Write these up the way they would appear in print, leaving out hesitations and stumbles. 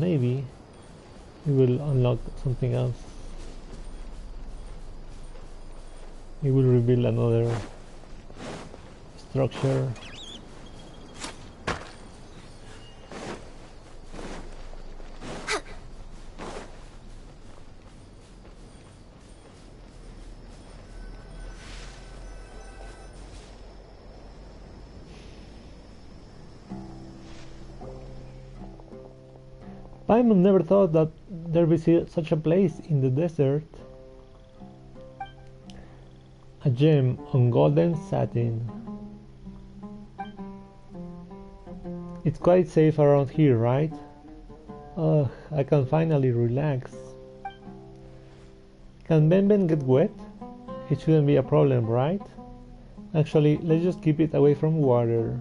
maybe it will unlock something else. It will reveal another structure. Paimon never thought that there would be such a place in the desert. A gem on golden satin. It's quite safe around here, right? Ugh, I can finally relax. Can Ben get wet? It shouldn't be a problem, right? Actually, let's just keep it away from water.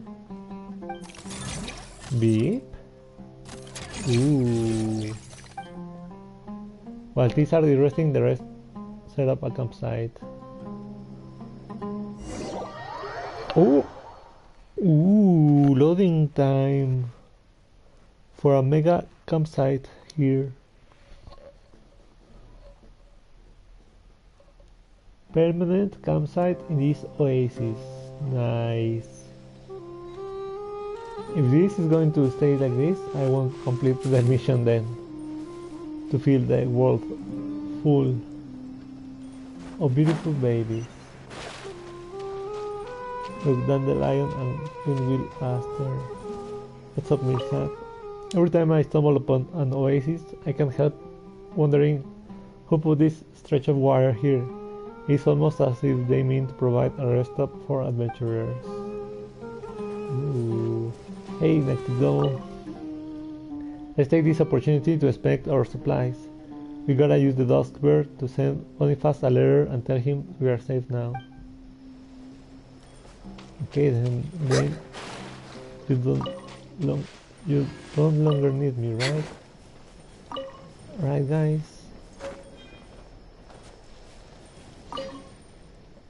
Beep. Ooh. While these are resting, the rest set up a campsite. Oh! Ooh, loading time for a mega campsite here. Permanent campsite in this oasis. Nice. If this is going to stay like this, I won't complete the mission then. To fill the world full of beautiful babies. Look, dandelion and pinwheel aster. What's up, Mirza? Every time I stumble upon an oasis, I can't help wondering who put this stretch of water here. It's almost as if they mean to provide a rest stop for adventurers. Ooh. Hey, next to go. Let's take this opportunity to inspect our supplies. We gotta use the dusk bird to send Boniface a letter and tell him we are safe now. Okay, then you don't longer need me, right? Right, guys.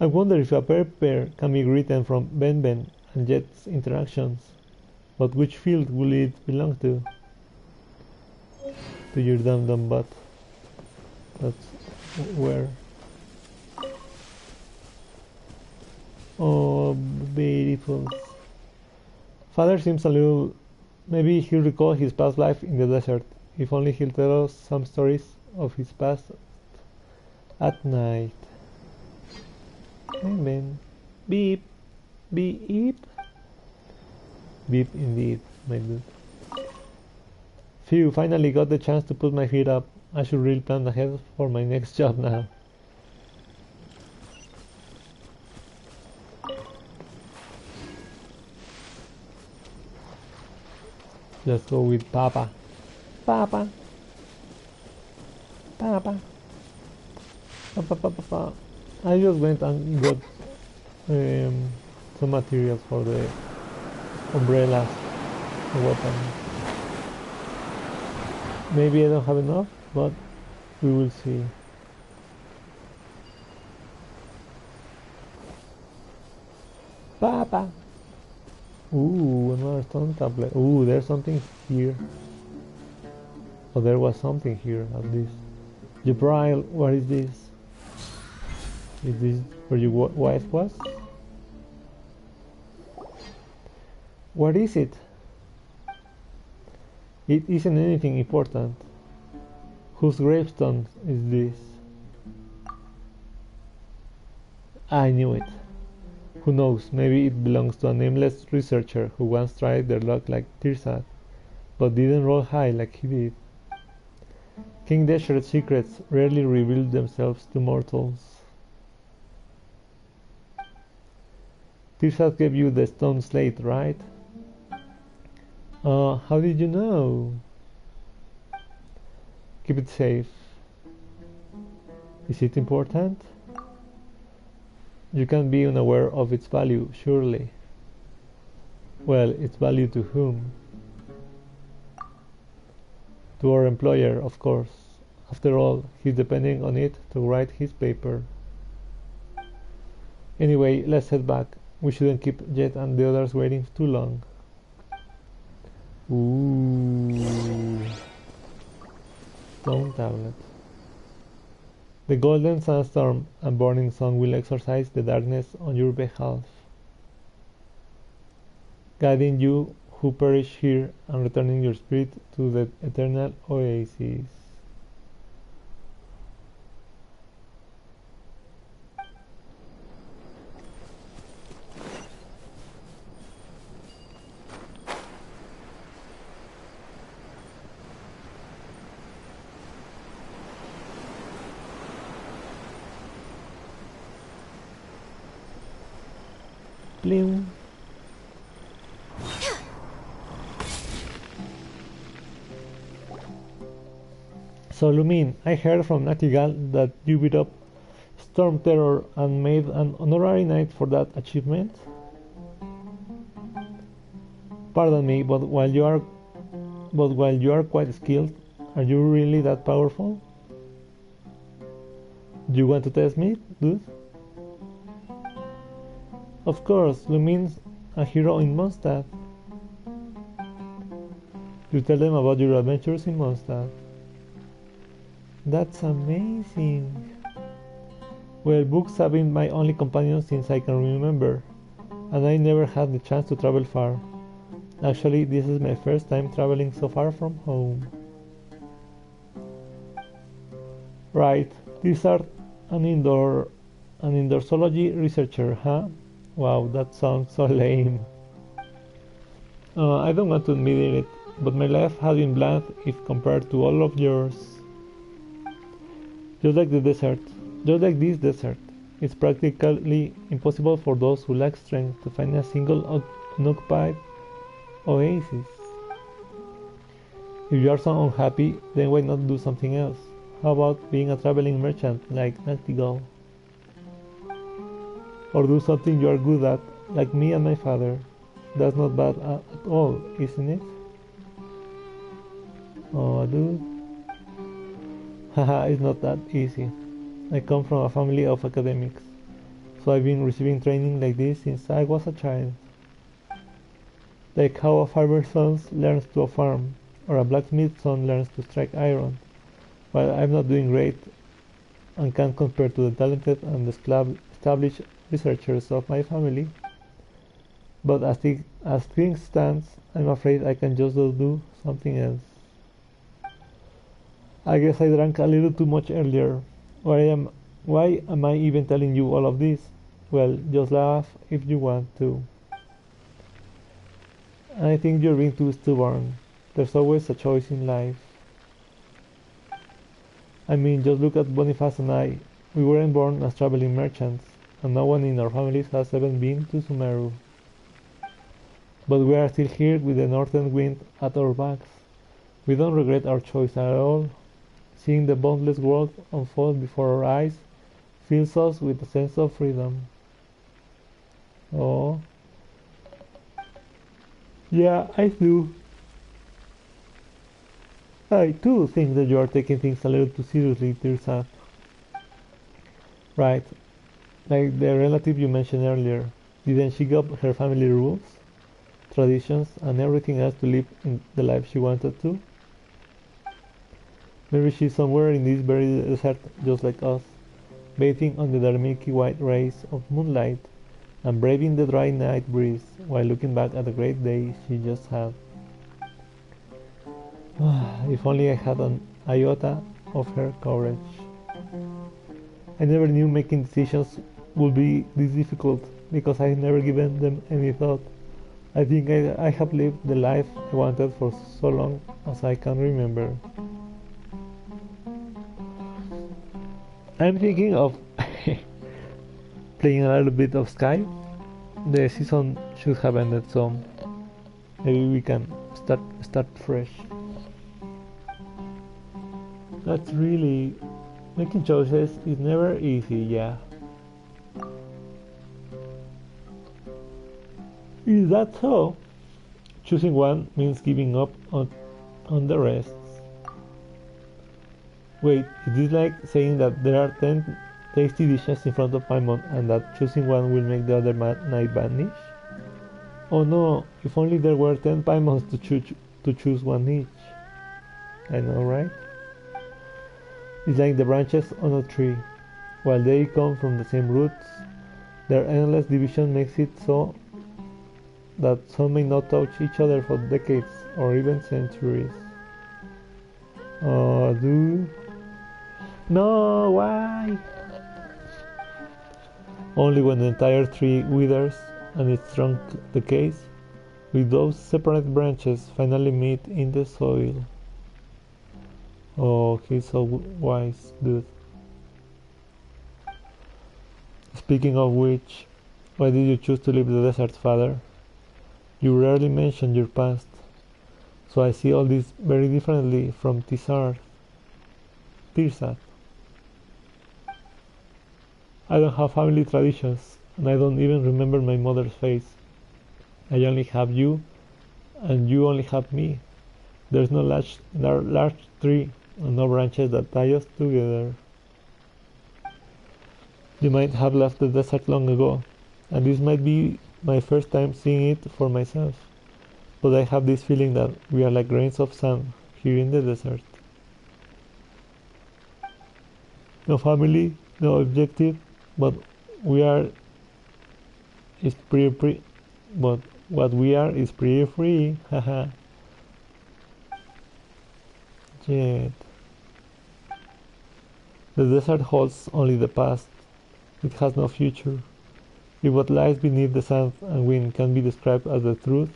I wonder if a pair can be written from Ben and Jet's interactions. But which field will it belong to? To your dumb butt. That's where. Oh, beautiful. Father seems a little... Maybe he'll recall his past life in the desert. If only he'll tell us some stories of his past at night. Amen. Beep. Beep. Beep indeed, my dude. Phew, finally got the chance to put my feet up. I should really plan ahead for my next job now. Let's go with Papa. Papa. Papa. Papa, papa, papa. I just went and got some materials for the umbrellas, the weapon. Maybe I don't have enough, but we will see. Papa! Ooh, another stone tablet. Ooh, there's something here. Oh, there was something here at least. Jabril, what is this? Is this where your wife was? What is it? It isn't anything important. Whose gravestone is this? I knew it. Who knows, maybe it belongs to a nameless researcher who once tried their luck like Tirsat, but didn't roll high like he did. King Deshert's secrets rarely reveal themselves to mortals. Tirsat gave you the stone slate, right? How did you know? Keep it safe. Is it important? You can be unaware of its value, surely. Well, its value to whom? To our employer, of course. After all, he's depending on it to write his paper. Anyway, let's head back. We shouldn't keep Jet and the others waiting too long. Ooh. stone tablet. The golden sandstorm and burning sun will exorcise the darkness on your behalf, guiding you who perish here and returning your spirit to the eternal oasis. Blim. So Lumin, I heard from Natigal that you beat up Storm Terror and made an honorary knight for that achievement? Pardon me, but while you are quite skilled, are you really that powerful? Do you want to test me, dude? Of course, Lumin's a hero in Mondstadt. You tell them about your adventures in Mondstadt. That's amazing. Well, books have been my only companion since I can remember, and I never had the chance to travel far. Actually, this is my first time traveling so far from home. Right, these are an indoorsology researcher, huh? Wow, that sounds so lame. I don't want to admit it, but my life has been bland if compared to all of yours. Just like this desert, it's practically impossible for those who lack strength to find a single unoccupied oasis. If you are so unhappy, then why not do something else? How about being a traveling merchant like Nachtigall? Or do something you are good at, like me and my father. That's not bad at all, isn't it? Oh, dude. Haha, it's not that easy. I come from a family of academics, so I've been receiving training like this since I was a child. Like how a farmer's son learns to farm, or a blacksmith's son learns to strike iron. While I'm not doing great and can't compare to the talented and established researchers of my family, but as things stand, I'm afraid I can just do something else. I guess I drank a little too much earlier. Why am I even telling you all of this? Well, just laugh if you want to. I think you're being too stubborn. There's always a choice in life. I mean, just look at Boniface and I. We weren't born as traveling merchants, and no one in our families has ever been to Sumeru. But we are still here with the northern wind at our backs. We don't regret our choice at all. Seeing the boundless world unfold before our eyes fills us with a sense of freedom. Oh. Yeah, I do. I too think that you are taking things a little too seriously, Tirsa. Right. Like the relative you mentioned earlier. Didn't she give up her family rules, traditions, and everything else to live in the life she wanted to? Maybe she's somewhere in this very desert just like us, bathing under the milky white rays of moonlight and braving the dry night breeze while looking back at the great day she just had. If only I had an iota of her courage. I never knew making decisions would be this difficult because I've never given them any thought. I think I have lived the life I wanted for so long as I can remember. I'm thinking of playing a little bit of Sky. The season should have ended, so maybe we can start fresh. That's really making choices is never easy, yeah. Is that so? Choosing one means giving up on the rest. Wait, is this like saying that there are 10 tasty dishes in front of my mom and that choosing one will make the other night vanish? Oh no, if only there were 10 paimons to choose one each. I know, right? It's like the branches on a tree. While they come from the same roots, their endless division makes it so that some may not touch each other for decades or even centuries. Oh, dude. No, why? Only when the entire tree withers and its trunk decays, will those separate branches finally meet in the soil. Oh, he's so wise, dude. Speaking of which, why did you choose to leave the desert, father? You rarely mention your past, so I see all this very differently from Tirzat. I don't have family traditions, and I don't even remember my mother's face. I only have you, and you only have me. There's no large tree, and no branches that tie us together. You might have left the desert long ago, and this might be my first time seeing it for myself, but I have this feeling that we are like grains of sand here in the desert. No family, no objective, but we are is pretty but what we are is pretty free, haha. Yet the desert holds only the past. It has no future. If what lies beneath the sand and wind can be described as the truth,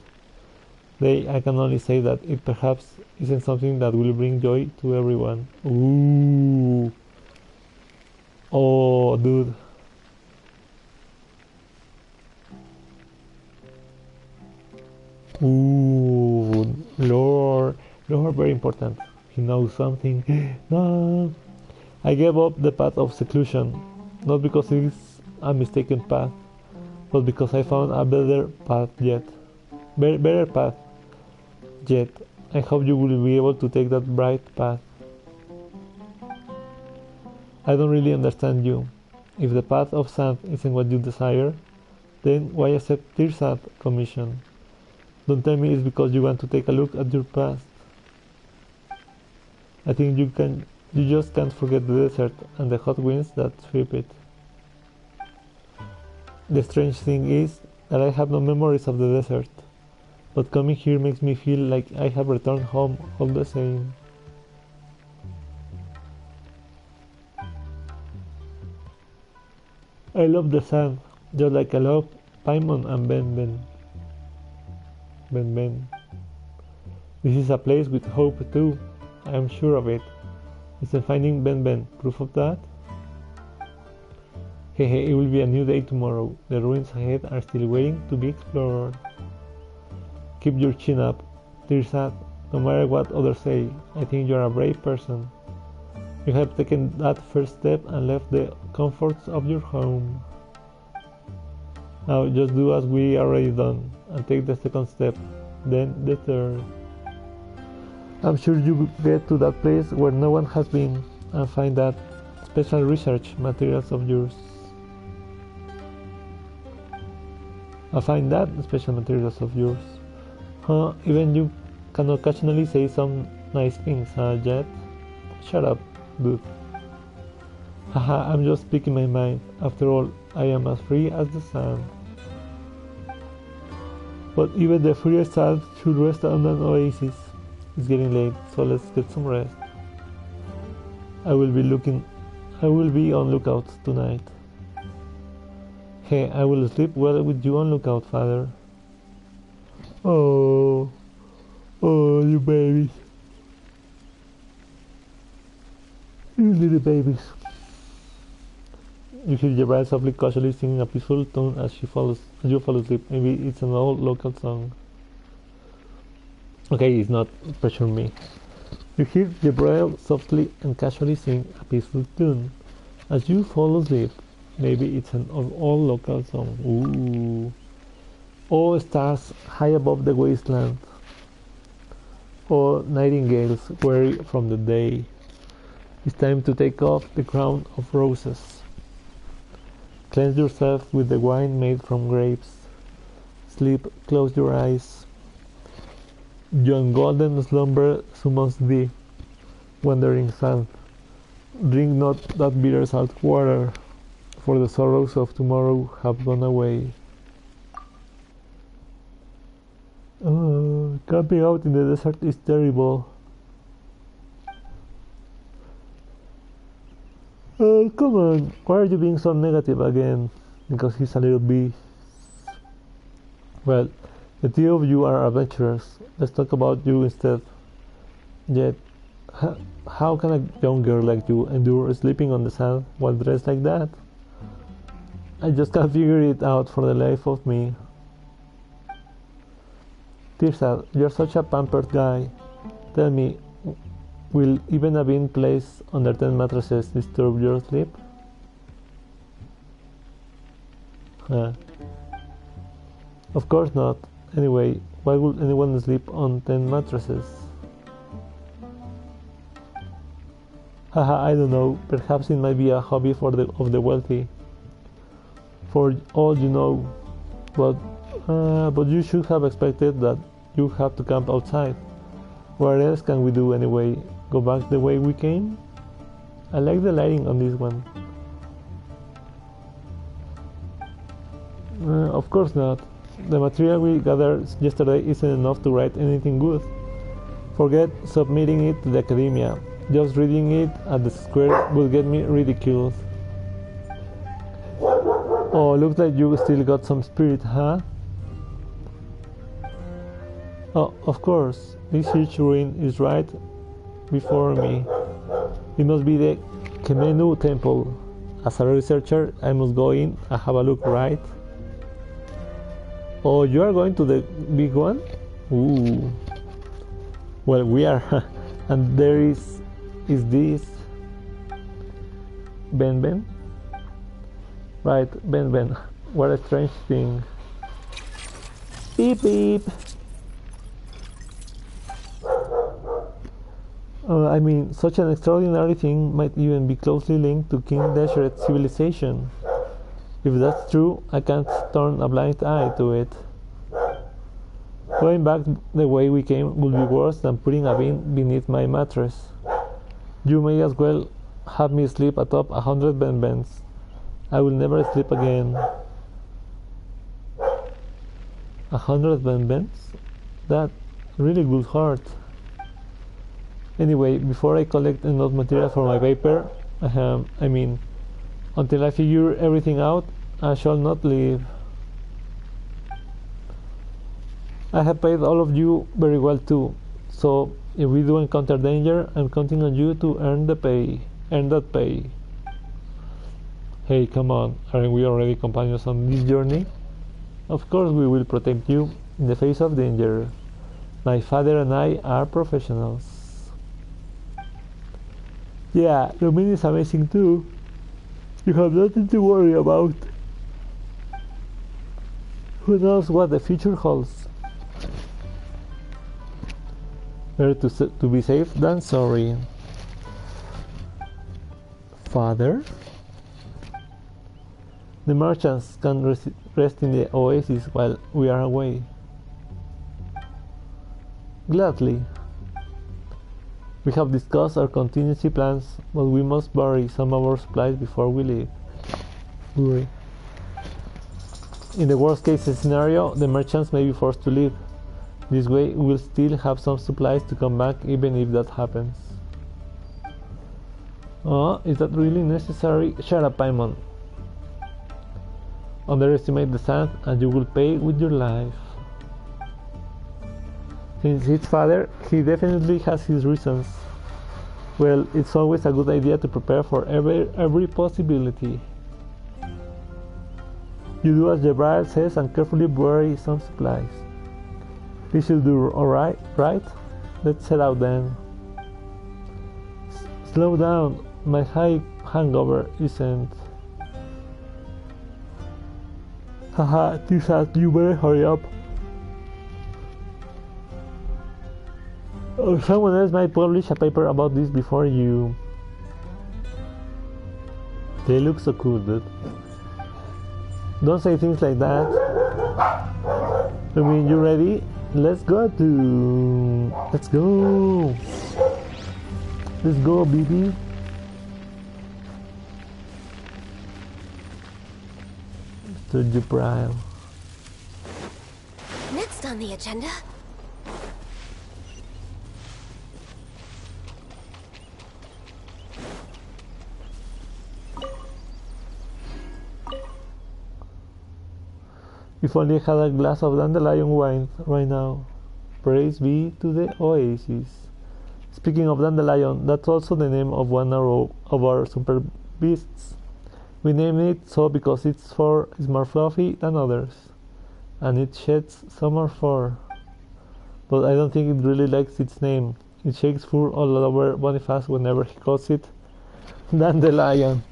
then I can only say that it perhaps isn't something that will bring joy to everyone. Ooh. Oh, dude. Ooh, Lord, very important. He knows something. No, I gave up the path of seclusion, not because it is a mistaken path, but because I found a better path yet. Better path yet. I hope you will be able to take that bright path. I don't really understand you. If the path of sand isn't what you desire, then why accept Tirzat commission? Don't tell me it's because you want to take a look at your past. I think you just can't forget the desert and the hot winds that sweep it. The strange thing is that I have no memories of the desert, but coming here makes me feel like I have returned home all the same. I love the sand, just like I love Paimon and Ben. This is a place with hope too, I am sure of it. Isn't finding Ben proof of that? Hey, it will be a new day tomorrow. The ruins ahead are still waiting to be explored. Keep your chin up, Tirzat. No matter what others say, I think you are a brave person. You have taken that first step and left the comforts of your home. Now just do as we already done and take the second step, then the third. I'm sure you will get to that place where no one has been and find that special research materials of yours. Huh, even you can occasionally say some nice things, huh, Jet? Shut up, dude. Haha, I'm just speaking my mind. After all, I am as free as the sun. But even the freest sand should rest on an oasis. It's getting late, so let's get some rest. I will be on lookout tonight. Hey, I will sleep well with you on lookout, father. Oh, you babies. You little babies. You hear Jabra softly, casually singing a peaceful tune as you fall asleep. Maybe it's an old local song. Okay, it's not. Pressure me. You hear Jabra softly and casually sing a peaceful tune as you fall asleep. Maybe it's an old local song. Ooh. Oh, stars high above the wasteland. Oh, nightingales weary from the day. It's time to take off the crown of roses. Cleanse yourself with the wine made from grapes. Sleep, close your eyes. Yon golden slumber summons thee, wandering sun. Drink not that bitter salt water, for the sorrows of tomorrow have gone away. Camping out in the desert is terrible. Come on, why are you being so negative again? Because he's a little beast. Well, the two of you are adventurous. Let's talk about you instead. Yet, how can a young girl like you endure sleeping on the sand while dressed like that? I just can't figure it out for the life of me. Tirsa, you're such a pampered guy. Tell me, will even a being placed under 10 mattresses disturb your sleep? Of course not. Anyway, why would anyone sleep on 10 mattresses? Haha, I don't know. Perhaps it might be a hobby of the wealthy. For all you know. But you should have expected that you have to camp outside. What else can we do anyway? Go back the way we came? I like the lighting on this one. Of course not. The material we gathered yesterday isn't enough to write anything good. Forget submitting it to the academia. Just reading it at the square will get me ridiculed. Oh, looks like you still got some spirit, huh? Oh, of course. This huge ruin is right before me. It must be the Kemenu temple. As a researcher, I must go in and have a look, right? Oh, you are going to the big one? Ooh. Well, we are. And there is this Ben? Right, Ben. What a strange thing. Beep beep. I mean, such an extraordinary thing might even be closely linked to King Desert civilization. If that's true, I can't turn a blind eye to it. Going back the way we came would be worse than putting a bean beneath my mattress. You may as well have me sleep atop 100 Ben-Bens. I will never sleep again. 100 Ben-Bens? That really would hurt. Anyway, before I collect enough material for my paper, until I figure everything out, I shall not leave. I have paid all of you very well too, so if we do encounter danger, I'm counting on you to earn that pay. Hey, come on, aren't we already companions on this journey? Of course we will protect you in the face of danger. My father and I are professionals. Yeah, Lumin is amazing too. You have nothing to worry about. Who knows what the future holds? Better to be safe than sorry. Father? The merchants can rest in the oasis while we are away. Gladly. We have discussed our contingency plans, but we must bury some of our supplies before we leave. Hurry. In the worst case scenario, the merchants may be forced to leave. This way, we'll still have some supplies to come back even if that happens. Oh, is that really necessary? Shut up, Paimon. Underestimate the sand and you will pay with your life. Since his father, he definitely has his reasons. Well, it's always a good idea to prepare for every possibility. You do as the bride says and carefully bury some supplies. This should do alright, right? Let's head out then. Slow down, my high hangover isn't. Haha, Tisa, you better hurry up. Or someone else might publish a paper about this before you. They look so cool, dude. Don't say things like that. I mean, you ready? Let's go, baby. Understood you, Prime. Next on the agenda. If only I had a glass of dandelion wine right now. Praise be to the oasis. Speaking of dandelion, that's also the name of one of our super beasts. We named it so because it's more fluffy than others, and it sheds summer fur. But I don't think it really likes its name. It shakes fur all over Boniface whenever he calls it dandelion.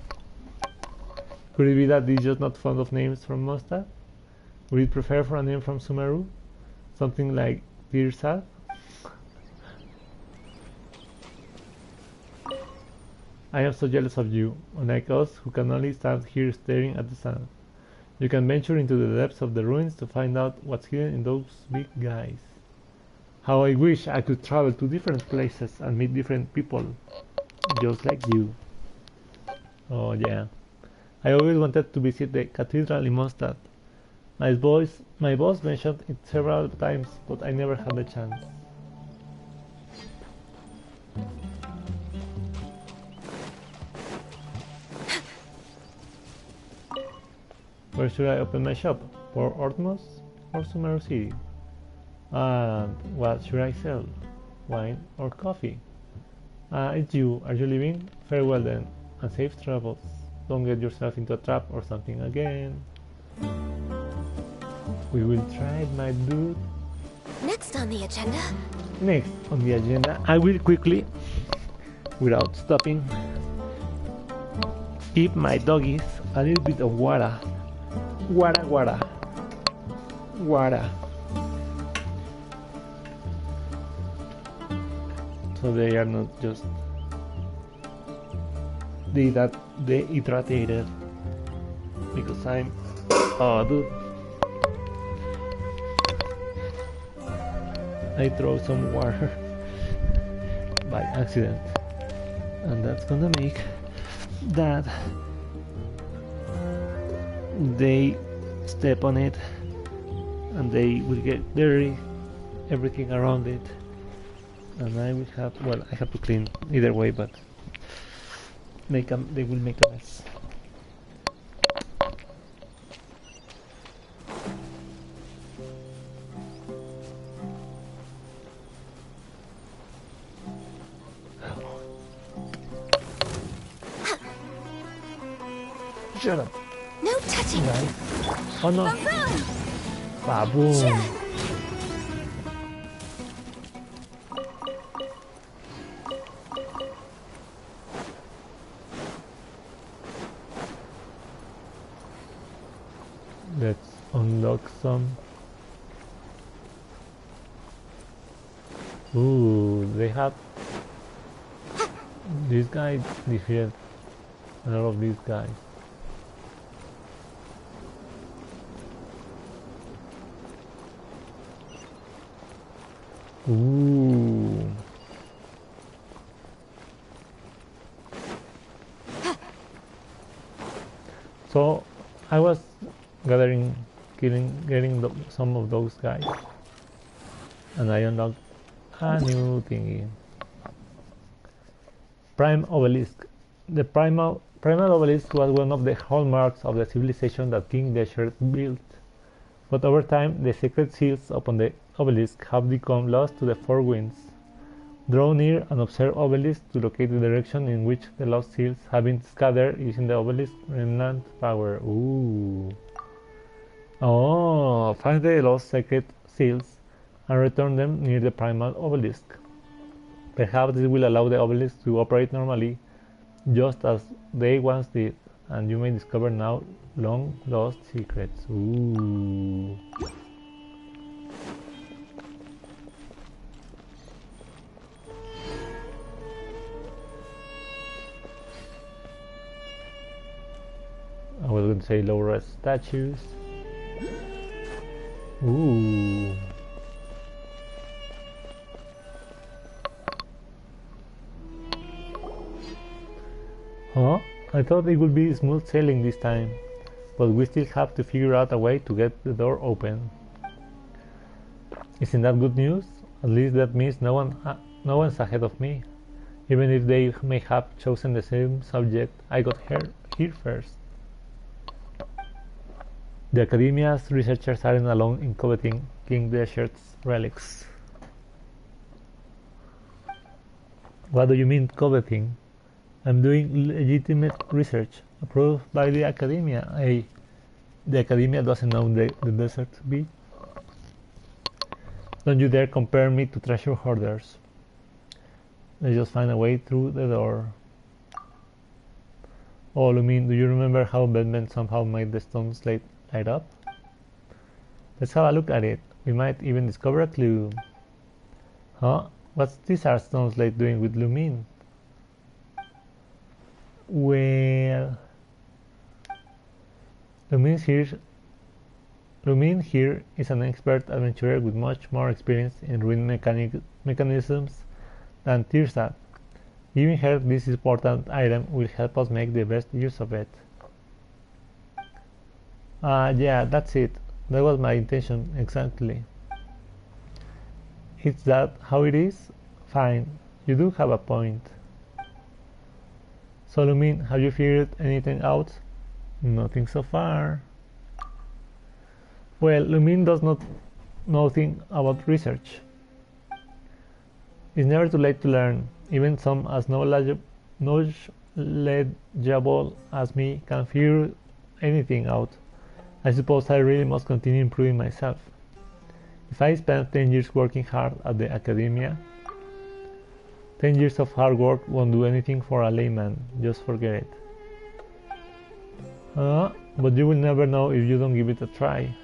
Could it be that he's just not fond of names from Mustad? Would it prefer for a name from Sumeru? Something like Tirsad? I am so jealous of you, unlike us who can only stand here staring at the sun. You can venture into the depths of the ruins to find out what's hidden in those big guys. How I wish I could travel to different places and meet different people, just like you. Oh yeah. I always wanted to visit the cathedral in Mostad. My boss mentioned it several times, but I never had the chance. Where should I open my shop? For Ortmos or Sumeru City? And what should I sell? Wine or coffee? It's you. Are you leaving? Very well then, and safe travels. Don't get yourself into a trap or something again. We will try it, my dude. Next on the agenda. Next on the agenda, I will quickly, without stopping, give my doggies a little bit of water. Water. So they are not just dehydrated, because I'm, oh dude, I throw some water by accident, and that's gonna make that they step on it and they will get dirty, everything around it, and I will have, well, I have to clean either way, but they will make a mess. Shut up. No touching. Nice. Oh no. Baboon. Let's unlock some. Ooh, they have this guy defeated a lot of these guys. Ooh. So I was getting some of those guys, and I unlocked a new thingy. Prime Obelisk. The primal obelisk was one of the hallmarks of the civilization that King Desert built. But over time, the sacred seals upon the obelisk have become lost to the four winds. Draw near and observe obelisk to locate the direction in which the lost seals have been scattered using the obelisk remnant power. Ooh. Oh, find the lost sacred seals and return them near the primal obelisk. Perhaps this will allow the obelisk to operate normally, just as they once did, and you may discover now long lost secrets. Ooh. I was going to say low res statues. Ooh. Huh? I thought it would be smooth sailing this time, but we still have to figure out a way to get the door open. Isn't that good news? At least that means no one's ahead of me. Even if they may have chosen the same subject, I got here first. The Academia's researchers aren't alone in coveting King Desert's relics. What do you mean coveting? I'm doing legitimate research, approved by the Academia. The Academia doesn't own the desert bee. Don't you dare compare me to treasure hoarders. Let's just find a way through the door. Oh, Lumin, do you remember how Ben somehow made the stone slate light up? Let's have a look at it. We might even discover a clue. Huh? What's this art stone slate doing with Lumin? Well, Lumin here is an expert adventurer with much more experience in ruin mechanisms than Tirsat. Giving her this important item will help us make the best use of it. Yeah, that's it. That was my intention, exactly. Is that how it is? Fine, you do have a point. So Lumin, have you figured anything out? Nothing so far. Well, Lumin does not know nothing about research. It's never too late to learn. Even some as knowledgeable as me can figure anything out. I suppose I really must continue improving myself. If I spent 10 years working hard at the Academia, 10 years of hard work won't do anything for a layman. Just forget it. But you will never know if you don't give it a try.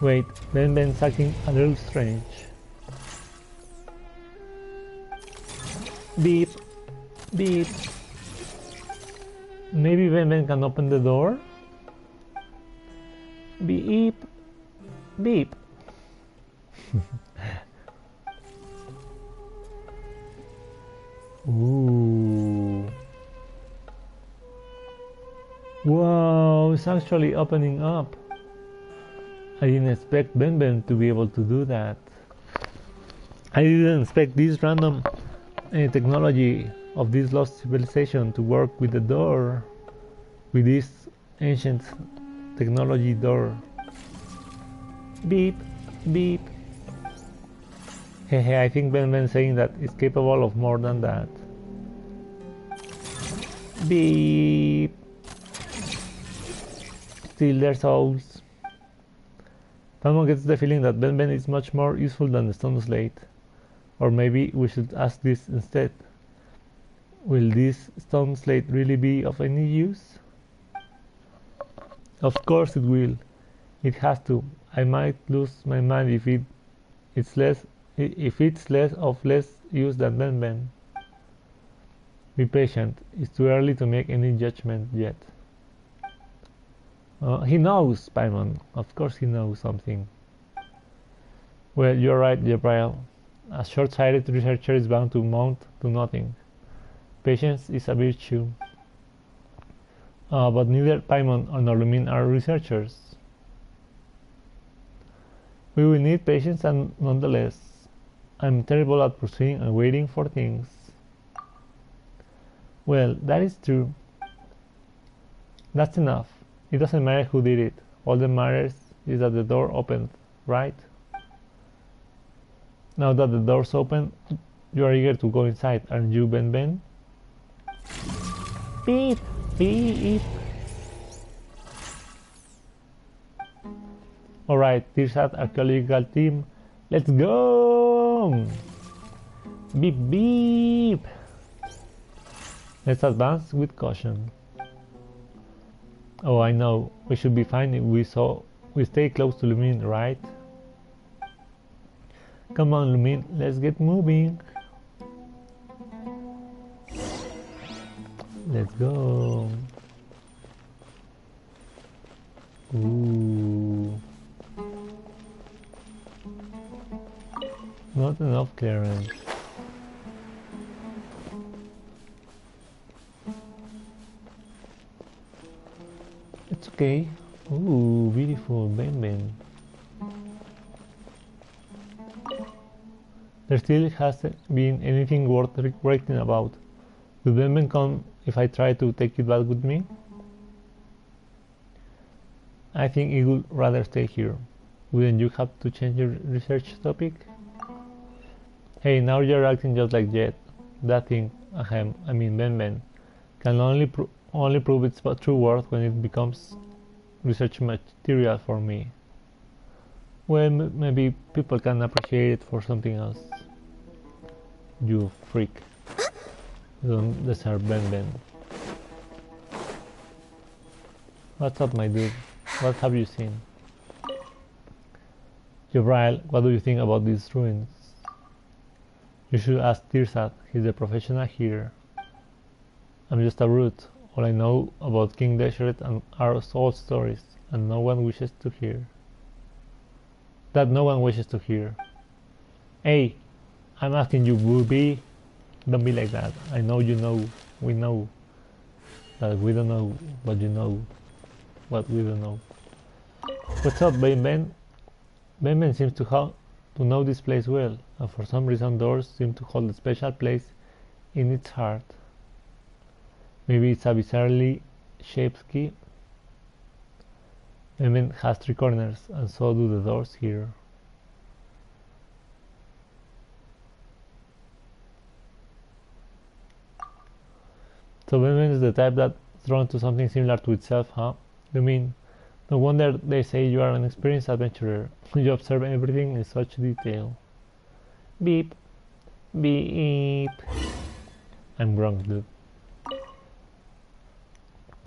Wait, Ben's acting a little strange. Beep, beep. Maybe Ben can open the door? Beep, beep. Ooh. Wow, it's actually opening up. I didn't expect Ben to be able to do that. I didn't expect this random technology of this lost civilization to work with the door, with this ancient technology door. Beep, beep. Hehe, I think Ben saying that it's capable of more than that. Beep. Steal their souls. Paimon gets the feeling that Ben is much more useful than the stone slate. Or maybe we should ask this instead. Will this stone slate really be of any use? Of course it will. It has to. I might lose my mind if it's less use than Ben. Be patient. It's too early to make any judgment yet. He knows, Paimon. Of course he knows something. Well, you're right, Gabriel. A short-sighted researcher is bound to amount to nothing. Patience is a virtue. But neither Paimon nor Lumin are researchers. We will need patience, and nonetheless, I'm terrible at pursuing and waiting for things. Well, that is true. That's enough. It doesn't matter who did it. All that matters is that the door opened, right? Now that the door's open, you are eager to go inside, aren't you, Ben? Beep, beep. Alright, Tirsat Archaeological team, let's go! Beep, beep. Let's advance with caution. Oh, I know. We should be fine if we stay close to Lumin, right? Come on, Lumin, let's get moving. Let's go. Ooh. Not enough clearance. That's okay. Ooh, beautiful, Ben. There still hasn't been anything worth writing about. Will Ben come if I try to take it back with me? I think it would rather stay here. Wouldn't you have to change your research topic? Hey, now you're acting just like Jet. That thing, I mean Ben, can only prove its true worth when it becomes research material for me. Well, maybe people can appreciate it for something else. You freak. You don't deserve Ben. What's up, my dude? What have you seen? Gabriel, what do you think about these ruins? You should ask Tirsat, he's the professional here. I'm just a brute. All I know about King Desert and are old stories, and no one wishes to hear. That no one wishes to hear. Hey, I'm asking you, booby. Don't be like that. I know you know. We know. That we don't know, but you know. What we don't know. What's up, Ben? Ben seems to know this place well, and for some reason doors seem to hold a special place in its heart. Maybe it's a bizarrely shaped key. Ben has 3 corners, and so do the doors here. So Ben is the type that's drawn to something similar to itself, huh? You mean, no wonder they say you are an experienced adventurer. You observe everything in such detail. Beep. Beep. I'm drunk, dude.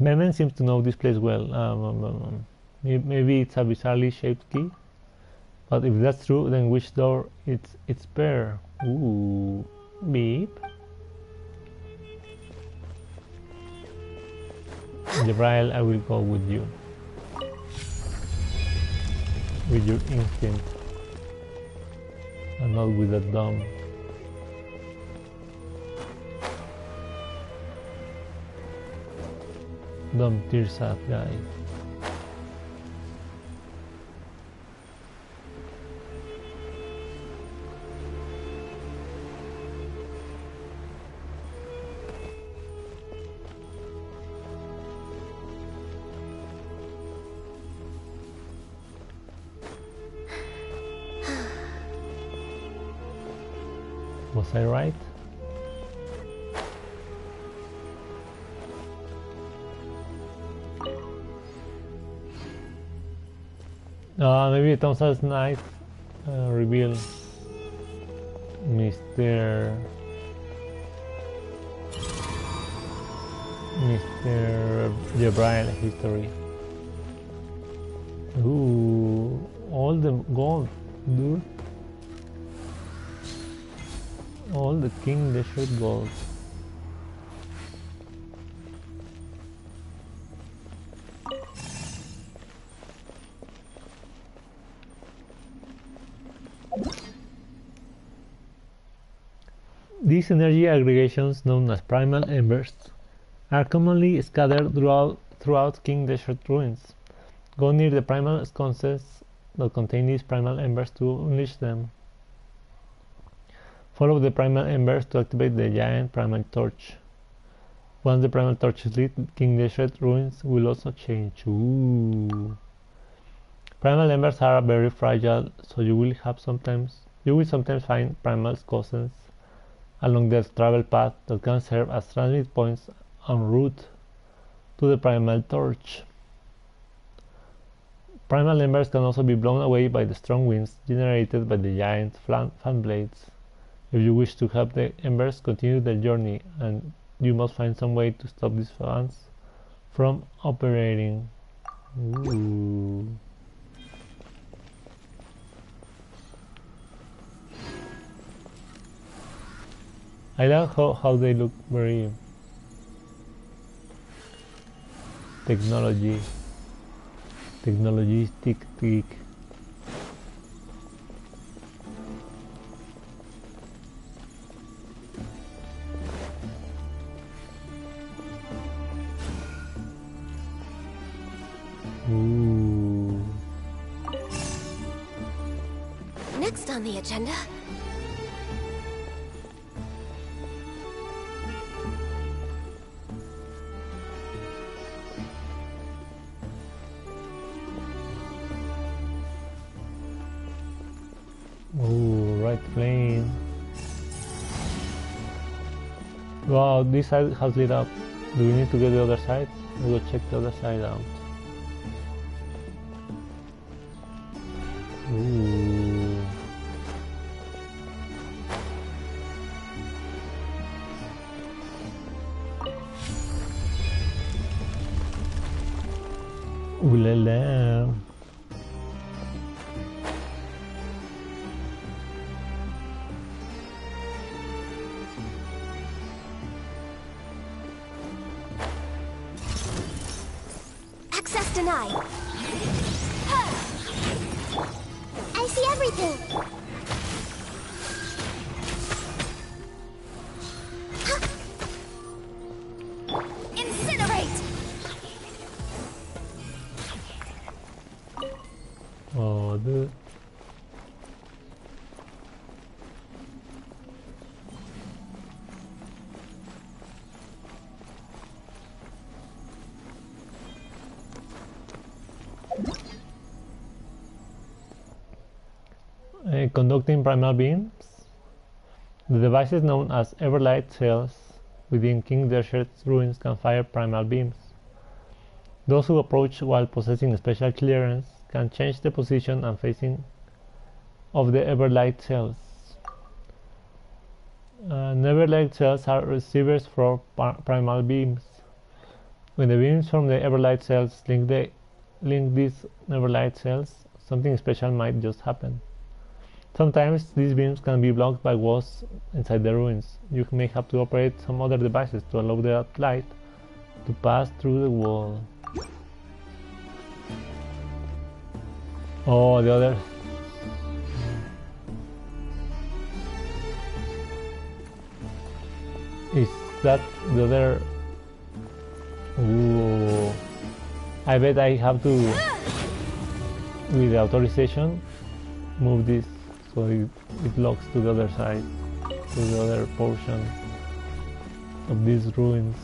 Ben seems to know this place well. Maybe it's a bizarrely shaped key. But if that's true, then which door it's per? Ooh. Beep. Gabriel, I will go with you. With your instinct. And not with a dumb tears-up guy. Was I right? Maybe Thompson's night reveal Mr. Gabriel history. Ooh, all the gold, dude. All the King Desert gold. These energy aggregations, known as primal embers, are commonly scattered throughout King Desert ruins. Go near the primal sconces that contain these primal embers to unleash them. Follow the primal embers to activate the giant primal torch. Once the primal torch is lit, King Desert ruins will also change. Ooh. Primal embers are very fragile, so you will sometimes find primal sconces along the travel path that can serve as transit points en route to the primal torch. Primal embers can also be blown away by the strong winds generated by the giant fan blades. If you wish to help the embers continue their journey, and you must find some way to stop these fans from operating. Ooh. I like how they look very technologistic. Ooh. Next on the agenda. Ooh, right plane. Wow, this side has lit up. Do we need to get the other side? We'll go check the other side out. Ooh. Ooh la la. Access denied. I see everything. Incinerate. Oh, dude. Conducting primal beams. The devices known as Everlight cells within King Desert's ruins can fire primal beams. Those who approach while possessing special clearance can change the position and facing of the Everlight cells. Everlight cells are receivers for primal beams. When the beams from the Everlight cells link these Everlight cells, something special might just happen. Sometimes these beams can be blocked by walls inside the ruins. You may have to operate some other devices to allow that light to pass through the wall. Oh, the other. Is that the other? Ooh. I bet I have to, with the authorization, move this so it locks to the other side, to the other portion of these ruins.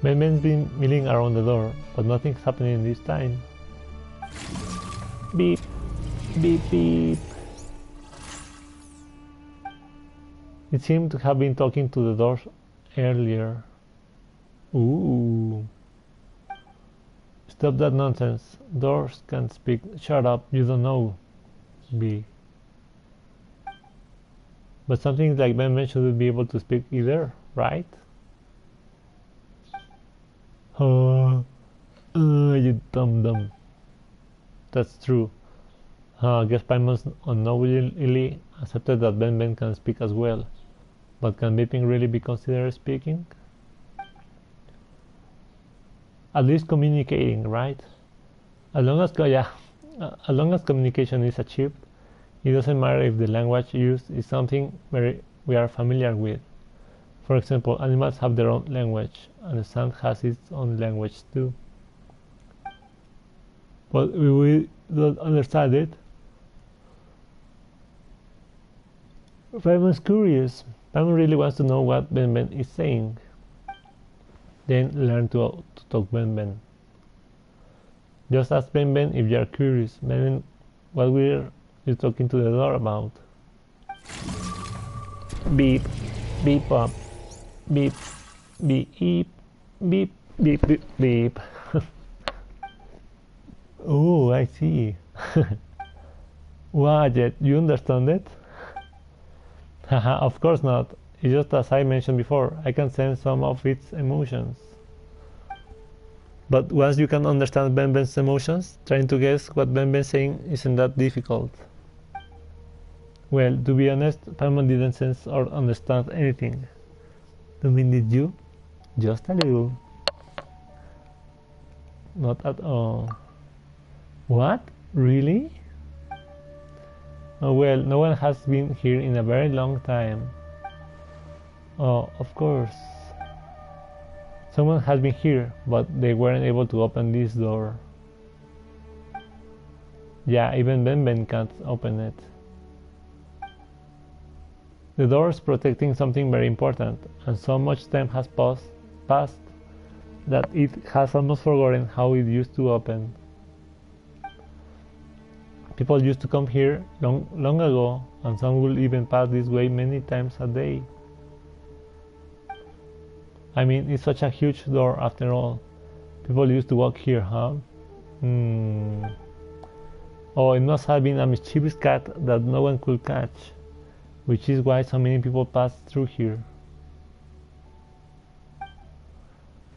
Ben's been milling around the door, but nothing's happening this time. Beep, beep, beep. It seemed to have been talking to the doors earlier. Ooh. Stop that nonsense. Doors can't speak. Shut up, you don't know. B. But something like Ben shouldn't be able to speak either, right? You dumb. That's true. I guess Paimon unknowingly accepted that Ben can speak as well. But can beeping really be considered speaking? At least communicating, right? As long as communication is achieved, it doesn't matter if the language used is something we are familiar with. For example, animals have their own language, and the sand has its own language too. But we don't understand it. Paimon's curious. Paimon really wants to know what Ben is saying. Then learn to talk Ben. Just ask Ben if you are curious. Ben, what were you talking to the door about? Beep, beep up. Beep, beep, beep, beep, beep, beep. Oh, I see. What, Jet? You understand it? Haha, of course not. It's just as I mentioned before, I can sense some of its emotions. But once you can understand Benben's emotions, trying to guess what Benben's saying isn't that difficult. Well, to be honest, Paimon didn't sense or understand anything. I mean, did you? Just a little. Not at all. What? Really? Oh well, no one has been here in a very long time. Oh, of course. Someone has been here, but they weren't able to open this door. Yeah, even Ben can't open it. The door is protecting something very important, and so much time has passed that it has almost forgotten how it used to open. People used to come here long ago, and some will even pass this way many times a day. I mean, it's such a huge door after all. People used to walk here, huh? Oh, it must have been a mischievous cat that no one could catch, which is why so many people pass through here.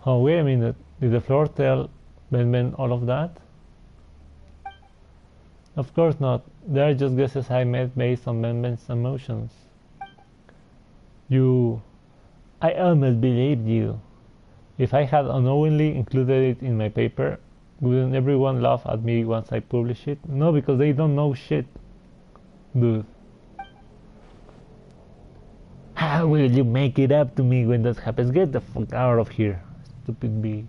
Oh, wait a minute. Did the floor tell Ben all of that? Of course not. They are just guesses I made based on Ben's emotions. I almost believed you. If I had unknowingly included it in my paper, wouldn't everyone laugh at me once I publish it? No, because they don't know shit. Dude. How will you make it up to me when that happens? Get the fuck out of here, stupid bee.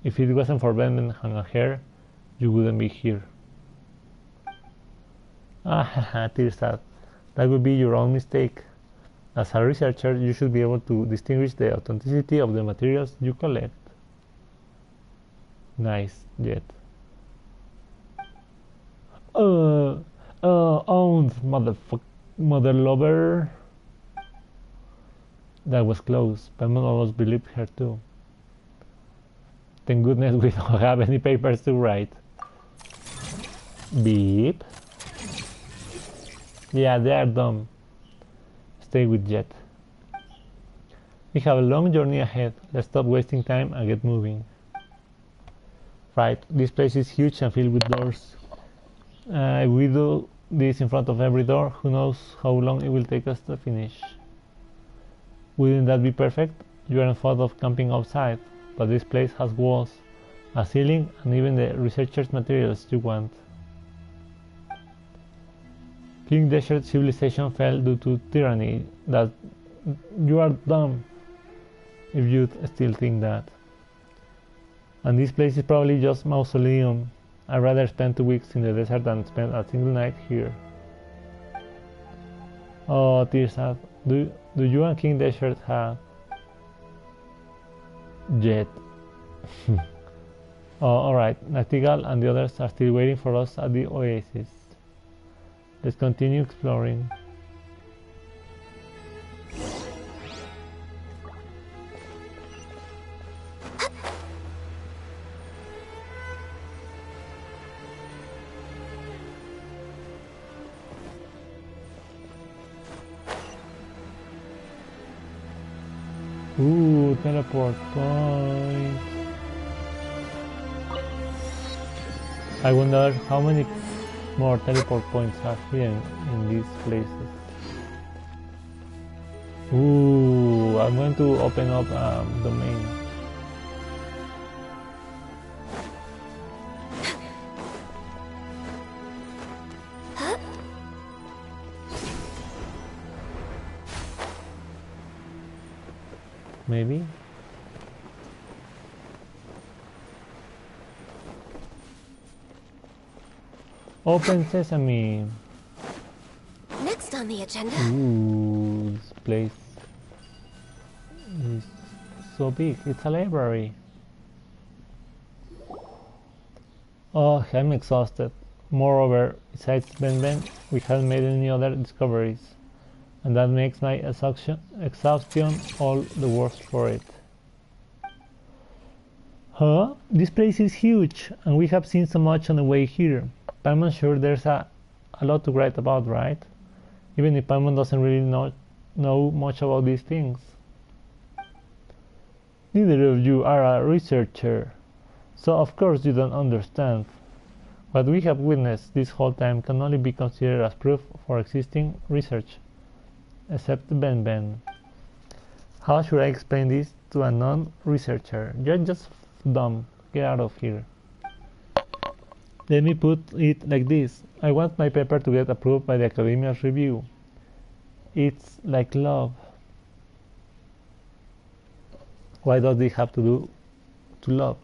If it wasn't for Ben and a hair, you wouldn't be here. Ah, haha, tears out. That would be your own mistake. As a researcher, you should be able to distinguish the authenticity of the materials you collect. Nice, Jet. Owned, mother lover. That was close. Paimon almost believed her too. Thank goodness we don't have any papers to write. Beep. Yeah, they are dumb. Stay with Jet. We have a long journey ahead. Let's stop wasting time and get moving. Right, this place is huge and filled with doors. If we do this in front of every door, who knows how long it will take us to finish. Wouldn't that be perfect? You aren't fond of camping outside, but this place has walls, a ceiling, and even the researcher's materials you want. King Desert civilization fell due to tyranny. That you are dumb if you still think that. And this place is probably just mausoleum. I'd rather spend 2 weeks in the desert than spend a single night here. Oh, tears out. Do you and King Desert have Jet? Oh, alright. Nachtigal and the others are still waiting for us at the oasis. Let's continue exploring. Ooh, teleport point. I wonder how many more teleport points are hidden in these places. Ooh, I'm going to open up a domain. Maybe? Open Sesame! Next on the agenda. Ooh, this place is so big. It's a library. Oh, I'm exhausted. Moreover, besides Ben, we haven't made any other discoveries. And that makes my exhaustion all the worse for it. Huh? This place is huge, and we have seen so much on the way here. Paimon, sure there's a lot to write about, right? Even if Paimon doesn't really know much about these things. Neither of you are a researcher, so of course you don't understand. What we have witnessed this whole time can only be considered as proof for existing research. Except Ben Ben. How should I explain this to a non-researcher? You're just dumb. Get out of here. Let me put it like this. I want my paper to get approved by the Academia's review. It's like love. Why does it have to do to love?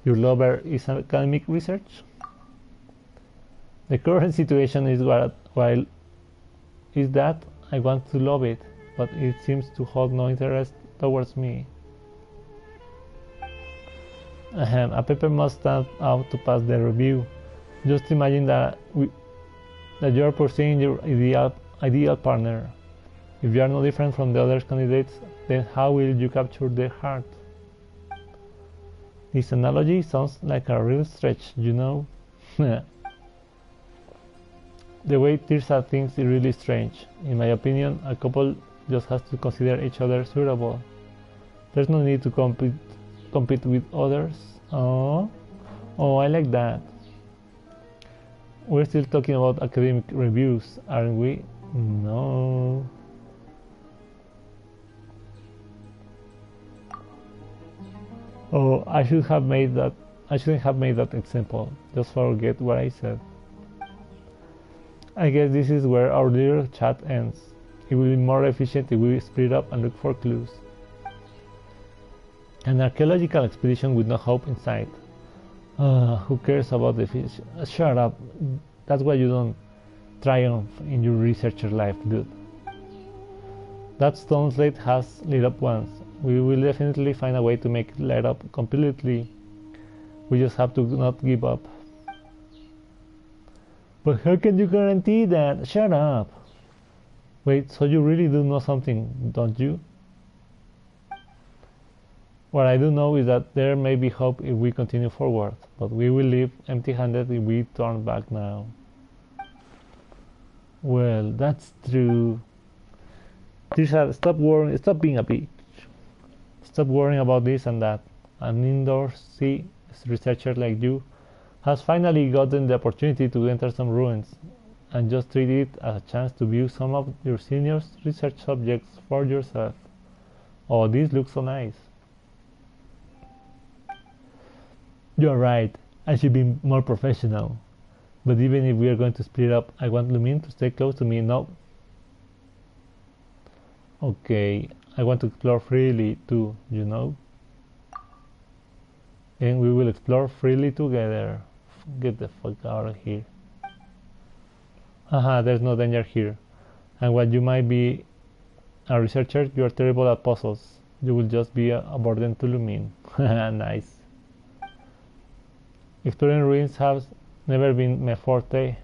Your lover is academic research? The current situation is that I want to love it, but it seems to hold no interest towards me. A paper must stand out to pass the review. Just imagine that you are pursuing your ideal partner. If you are no different from the other candidates, then how will you capture their heart? This analogy sounds like a real stretch, you know? The way Tirsa thinks is really strange. In my opinion, a couple just has to consider each other suitable. There's no need to compete with others. Oh, I like that. We're still talking about academic reviews, aren't we? No. Oh, I shouldn't have made that example. Just forget what I said. I guess this is where our little chat ends. It will be more efficient if we split up and look for clues. An archaeological expedition with no hope in sight. Who cares about the fish? Shut up. That's why you don't triumph in your researcher life, dude. That stone slate has lit up once. We will definitely find a way to make it light up completely. We just have to not give up. But how can you guarantee that? Shut up! Wait, so you really do know something, don't you? What I do know is that there may be hope if we continue forward, but we will leave empty-handed if we turn back now. Well, that's true. Trisha, stop being a bitch. Stop worrying about this and that. An indoor sea researcher like you has finally gotten the opportunity to enter some ruins, and just treat it as a chance to view some of your seniors' research subjects for yourself. Oh, this looks so nice. You're right, I should be more professional. But even if we are going to split up, I want Lumin to stay close to me, no? Okay, I want to explore freely too, you know? And we will explore freely together. Get the fuck out of here. Haha, there's no danger here. And while you might be a researcher, you are terrible at puzzles. You will just be a burden to Lumin. Nice. Exploring ruins has never been my forte,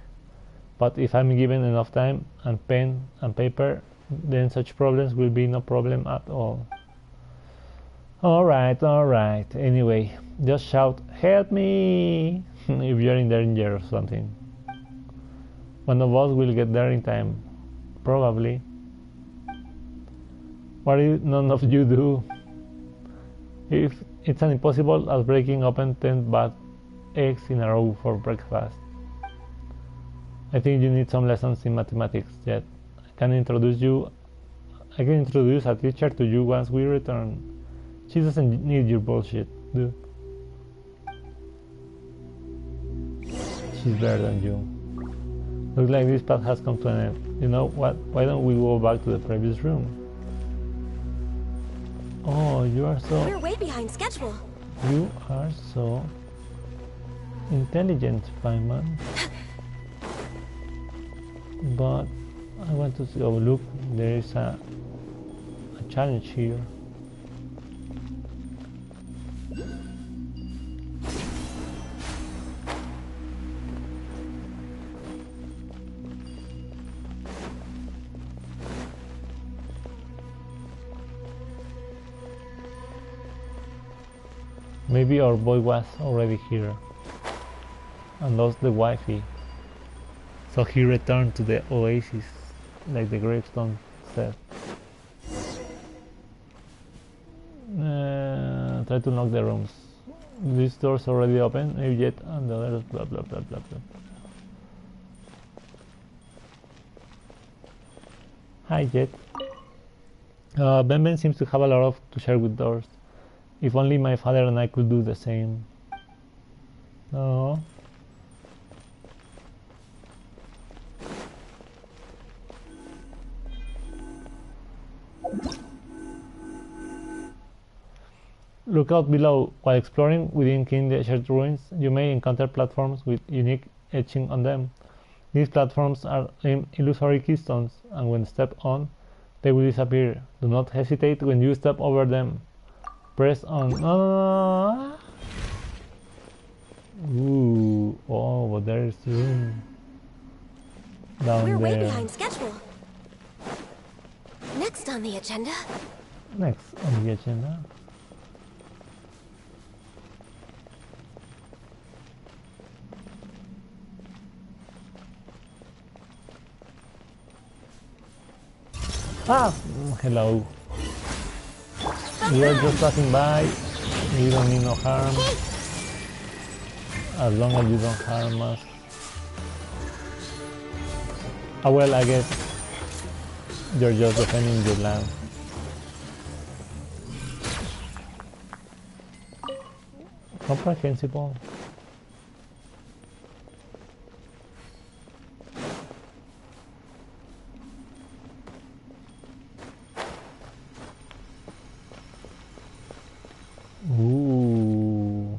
but if I'm given enough time and pen and paper, then such problems will be no problem at all. Alright. Anyway, just shout, "Help me!" if you're in danger or something. One of us will get there in time. Probably. What if none of you do? If it's as impossible as breaking open 10 bad eggs in a row for breakfast. I think you need some lessons in mathematics yet. I can introduce a teacher to you once we return. She doesn't need your bullshit, dude. She's better than you. Looks like this path has come to an end. You know what? Why don't we go back to the previous room? Oh, you are so... We're way behind schedule. You are so... intelligent, Paimon. But I want to see... Oh, look, there is a challenge here. Maybe our boy was already here and lost the Wi-Fi. So he returned to the oasis, like the gravestone said. Try to knock the rooms. This door's already open, maybe yet, and the others blah blah blah blah blah. Hi Jet. Ben Ben seems to have a lot to share with doors. If only my father and I could do the same. Oh. Look out below. While exploring within King Desert ruins, you may encounter platforms with unique etching on them. These platforms are illusory keystones, and when stepped on, they will disappear. Do not hesitate when you step over them. Press on. Ooh, oh, but there's room down there. We're way behind schedule. Next on the agenda. Next on the agenda. Ah, hello. We are just passing by. You don't mean no harm. As long as you don't harm us. Ah, well, I guess you're just defending your land. Comprehensible. Ooh.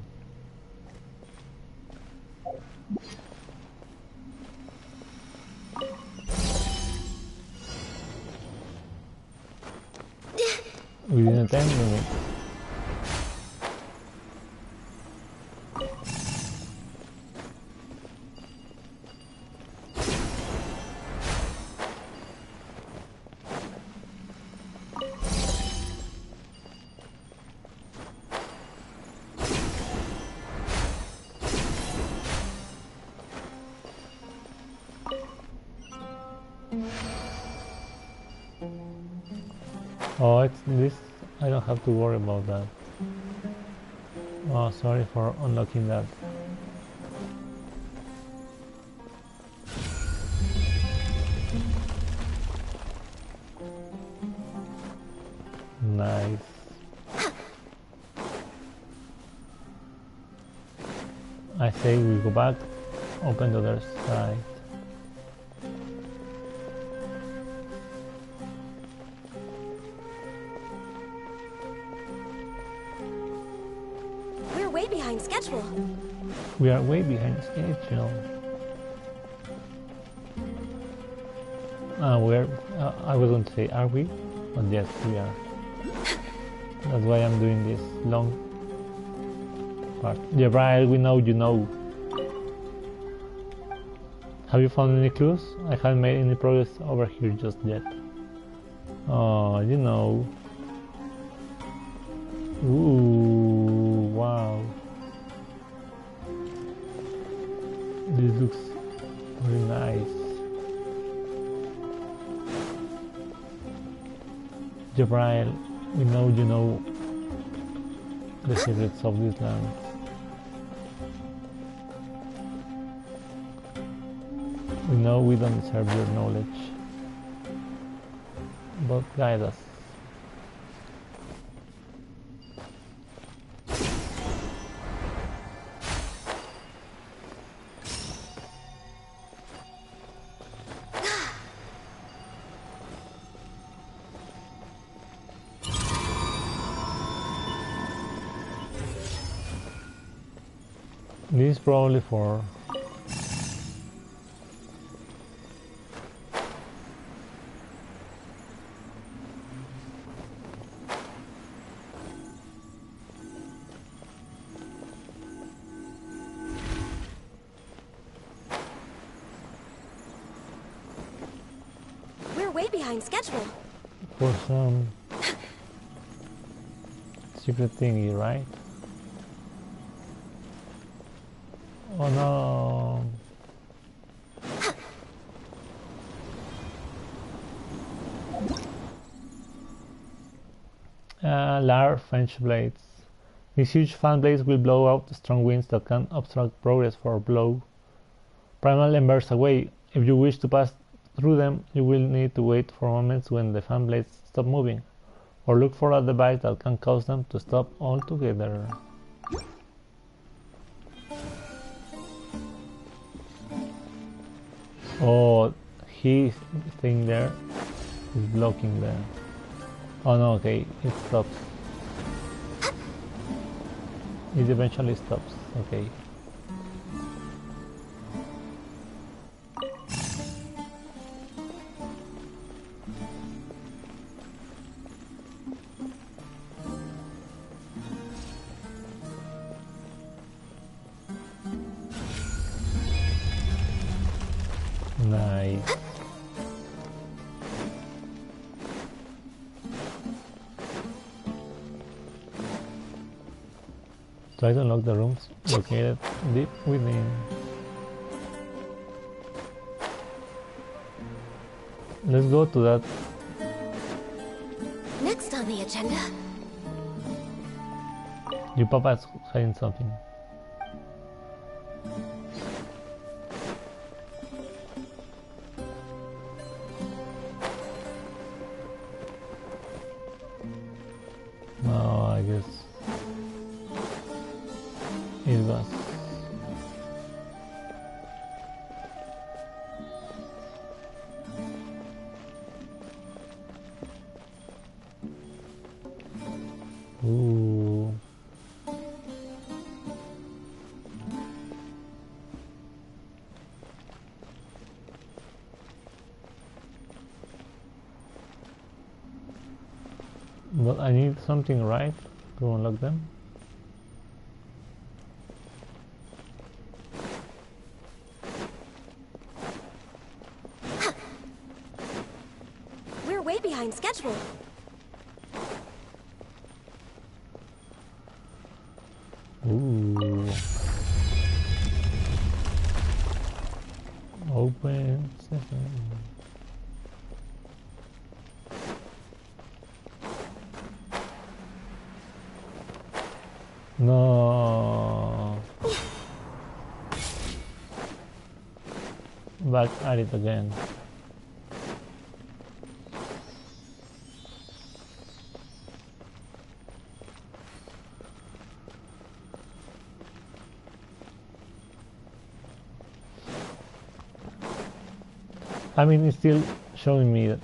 Within 10 minutes. Oh, it's this. I don't have to worry about that. Oh, sorry for unlocking that. Nice. I say we go back, open the other side. Way behind schedule. We are way behind schedule. I was going to say, are we? But yes, we are. That's why I'm doing this long part. Yeah, right, we know you know. Have you found any clues? I haven't made any progress over here just yet. Oh, you know. Ooh, wow. This looks very nice. Jabrail, we know you know the secrets of this land. We know we don't deserve your knowledge, but guide us. This is probably for We're way behind schedule. some secret thingy, right? Oh no. Large French blades. These huge fan blades will blow out strong winds that can obstruct progress for a blow. Primal embers away. If you wish to pass through them, you will need to wait for moments when the fan blades stop moving, or look for a device that can cause them to stop altogether. Oh, his thing there is blocking there. Oh no, okay, it stops. It eventually stops, okay. Nice. Try to unlock the rooms located deep within. Let's go to that. Next on the agenda. Your papa's hiding something. No, I guess it was. Ooh. But I need something right to unlock them. We're way behind schedule. Ooh. Open session. No. Back at it again. I mean, it's still showing me that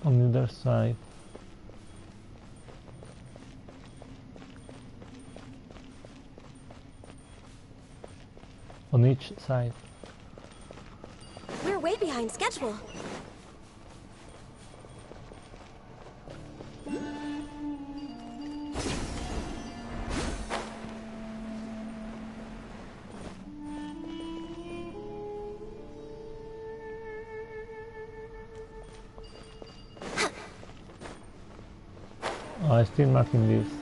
on the other side. On each side. We're way behind schedule. Oh, I'm still marking this.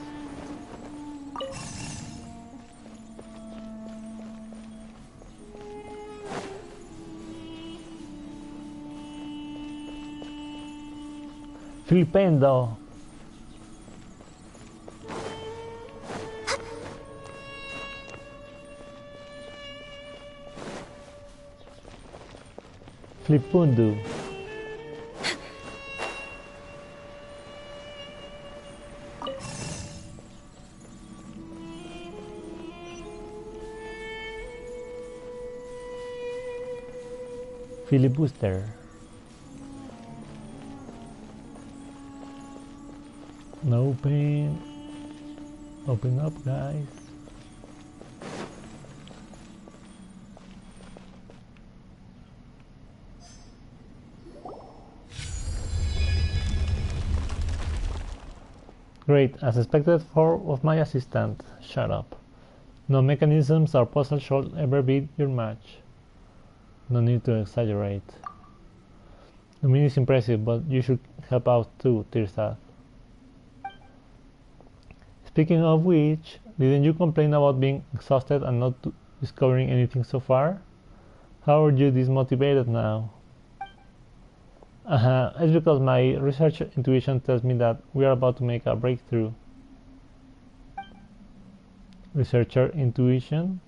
Flipendo. Flipundu. Filibuster. Open. Open up, guys. Great, as expected, 4 of my assistant. Shut up. No mechanisms or puzzles shall ever beat your match. No need to exaggerate. I mean, it's impressive, but you should help out too, Tirsa. Speaking of which, didn't you complain about being exhausted and not discovering anything so far? How are you this motivated now? It's because my research intuition tells me that we are about to make a breakthrough. Researcher intuition?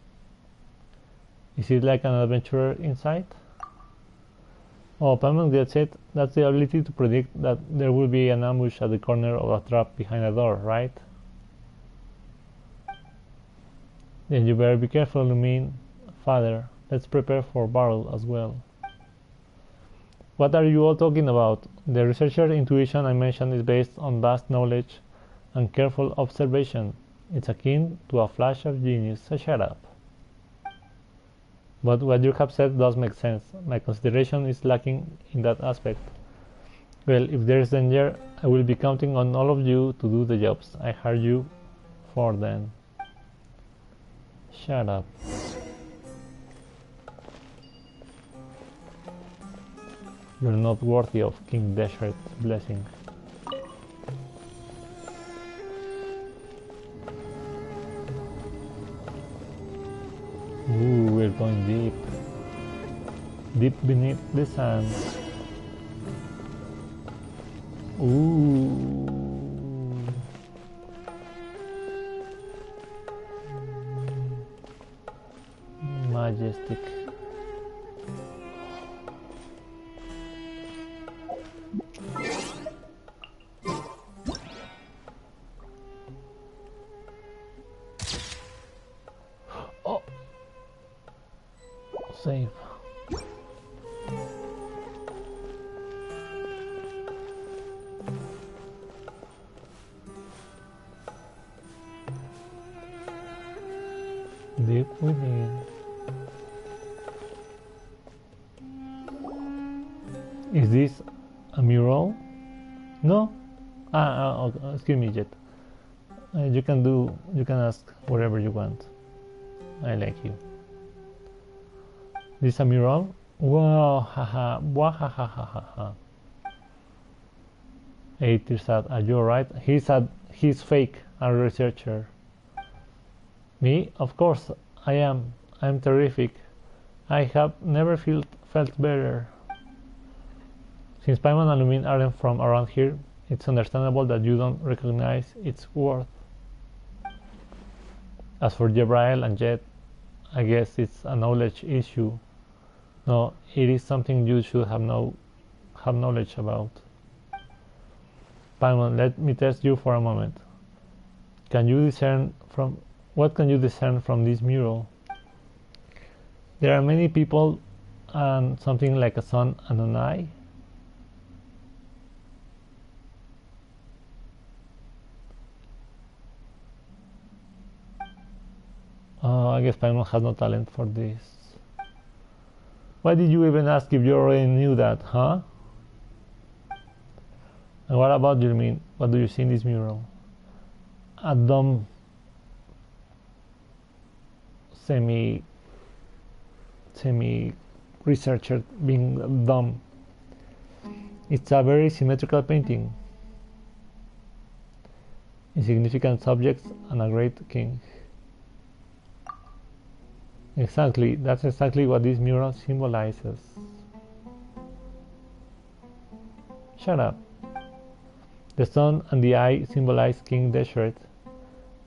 Is it like an adventurer insight? Oh, Paimon gets it. That's the ability to predict that there will be an ambush at the corner of a trap behind a door, right? Then you better be careful, Lumine. Father, let's prepare for battle as well. What are you all talking about? The researcher intuition I mentioned is based on vast knowledge and careful observation. It's akin to a flash of genius, so shut up. But what you have said does make sense. My consideration is lacking in that aspect. Well, if there is danger, I will be counting on all of you to do the jobs I hired you for then. Shut up. You're not worthy of King Desert's blessing. Ooh, we're going deep. Deep beneath the sand. Ooh. Majestic. Oh. Save. Deep within. Is this a mural? No? Excuse me, Jet. You can ask whatever you want. I like you. This is a mural? Wow, haha, wahahahaha. Hey, Tirsat, are you alright? He's fake, a researcher. Me? Of course, I am. I'm terrific. I have never felt better. Since Paimon and Lumine aren't from around here, it's understandable that you don't recognize its worth. As for Jebrael and Jet, I guess it's a knowledge issue. No, it is something you should have knowledge about. Paimon, let me test you for a moment. What can you discern from this mural? There are many people and something like a sun and an eye. Oh, I guess Paimon has no talent for this. Why did you even ask if you already knew that, huh? And what about you, Lumine? What do you see in this mural? A dumb semi researcher being dumb. It's a very symmetrical painting. Insignificant subjects and a great king. Exactly, that's exactly what this mural symbolizes. Shut up. The sun and the eye symbolize King Desert.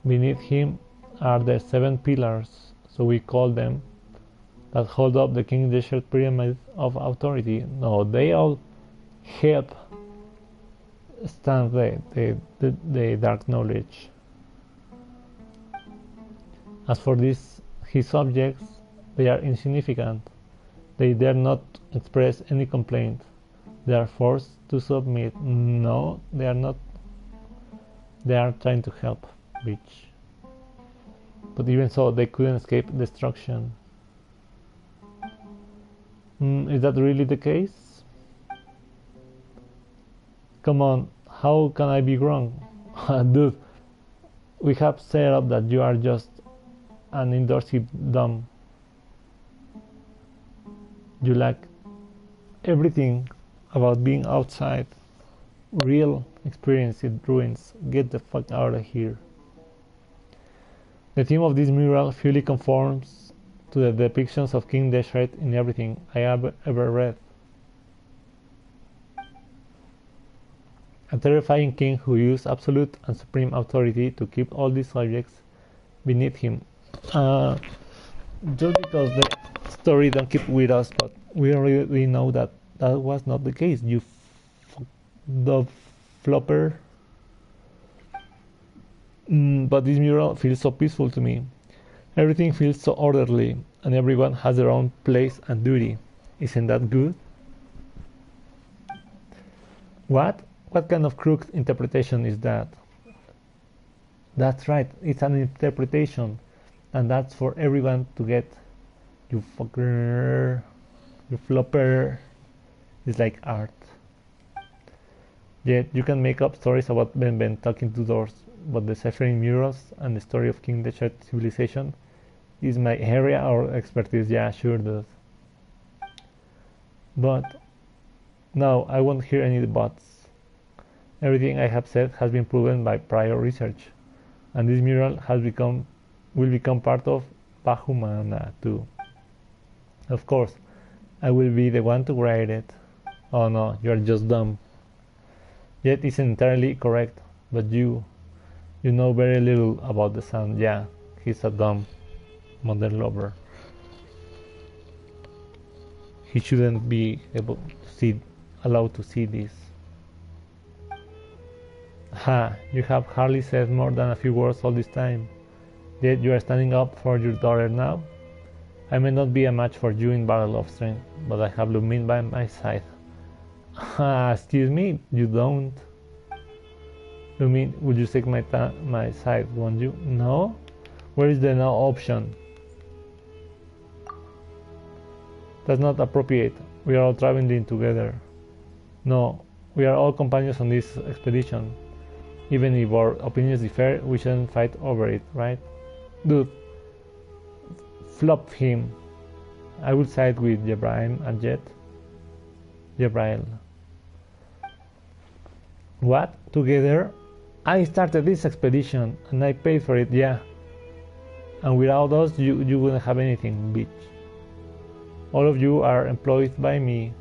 Beneath him are the 7 pillars, so we call them, that hold up the King Desert pyramid of authority. No, they all help stand the dark knowledge. As for his objects, they are insignificant. They dare not express any complaint. They are forced to submit. No, they are not. They are trying to help, bitch. But even so, they couldn't escape destruction. Is that really the case? Come on, how can I be wrong? Dude, we have set up that you are just an indoorsy dumb. You lack everything about being outside. Real experience in ruins. Get the fuck out of here. The theme of this mural fully conforms to the depictions of King Deseret in everything I have ever read. A terrifying king who used absolute and supreme authority to keep all these subjects beneath him. Just because the story don't keep with us, but we already know that that was not the case. You the flopper. But this mural feels so peaceful to me. Everything feels so orderly, and everyone has their own place and duty. Isn't that good? What? What kind of crooked interpretation is that? That's right, it's an interpretation, and that's for everyone to get. You fucker, you flopper. It's like art. Yet you can make up stories about Ben talking to doors, but deciphering murals and the story of King Desert civilization is my area or expertise. Yeah, sure, dude. But no, I won't hear any buts. Everything I have said has been proven by prior research, and this mural will become part of Bahumana too. Of course, I will be the one to grade it. Oh no, you are just dumb. Yet it's entirely correct, but you know very little about the son. Yeah, he's a dumb modern lover. He shouldn't be allowed to see this. Ha, you have hardly said more than a few words all this time. Yet you are standing up for your daughter now? I may not be a match for you in battle of strength, but I have Lumin by my side. Excuse me, you don't. Lumin, would you take my side, won't you? No? Where is the no option? That's not appropriate. We are all traveling together. No, we are all companions on this expedition. Even if our opinions differ, we shouldn't fight over it, right? Dude, flop him. I will side with Jebraim and Jet. Jebrail. What? Together? I started this expedition and I paid for it, yeah. And without us, you wouldn't have anything, bitch. All of you are employed by me.